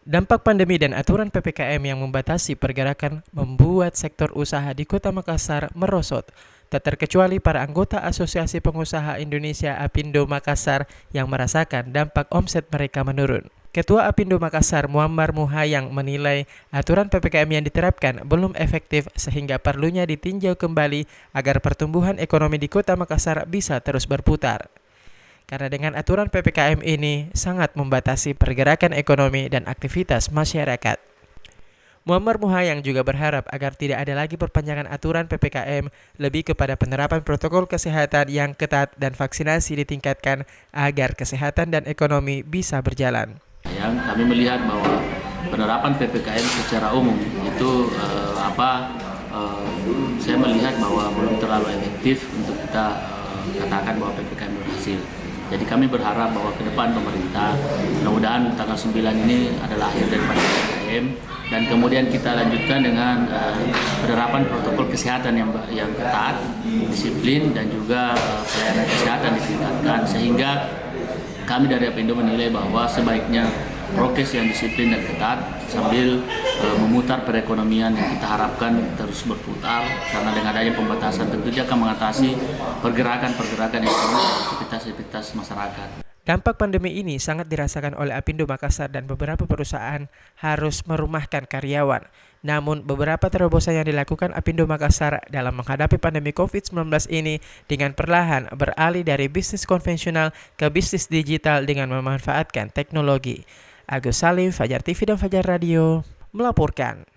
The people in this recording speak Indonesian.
Dampak pandemi dan aturan PPKM yang membatasi pergerakan membuat sektor usaha di Kota Makassar merosot. Tak terkecuali para anggota Asosiasi Pengusaha Indonesia Apindo Makassar yang merasakan dampak omset mereka menurun. Ketua Apindo Makassar Muammar Muhayang menilai aturan PPKM yang diterapkan belum efektif sehingga perlunya ditinjau kembali agar pertumbuhan ekonomi di Kota Makassar bisa terus berputar. Karena dengan aturan PPKM ini sangat membatasi pergerakan ekonomi dan aktivitas masyarakat. Muammar Muhayang juga berharap agar tidak ada lagi perpanjangan aturan PPKM, lebih kepada penerapan protokol kesehatan yang ketat dan vaksinasi ditingkatkan agar kesehatan dan ekonomi bisa berjalan. Yang kami melihat bahwa penerapan PPKM secara umum itu saya melihat bahwa belum terlalu efektif untuk kita katakan bahwa PPKM berhasil. Jadi kami berharap bahwa ke depan pemerintah, mudah-mudahan tanggal 9 ini adalah akhir daripada PPKM, dan kemudian kita lanjutkan dengan penerapan protokol kesehatan yang ketat, disiplin, dan juga pelayanan kesehatan ditingkatkan, sehingga kami dari Apindo menilai bahwa sebaiknya prokes yang disiplin dan ketat sambil memutar perekonomian yang kita harapkan terus berputar, karena dengan adanya pembatasan tentunya akan mengatasi pergerakan ekonomi dan aktivitas masyarakat. Dampak pandemi ini sangat dirasakan oleh Apindo Makassar dan beberapa perusahaan harus merumahkan karyawan. Namun beberapa terobosan yang dilakukan Apindo Makassar dalam menghadapi pandemi COVID-19 ini dengan perlahan beralih dari bisnis konvensional ke bisnis digital dengan memanfaatkan teknologi. Agus Salim, Fajar TV dan Fajar Radio melaporkan.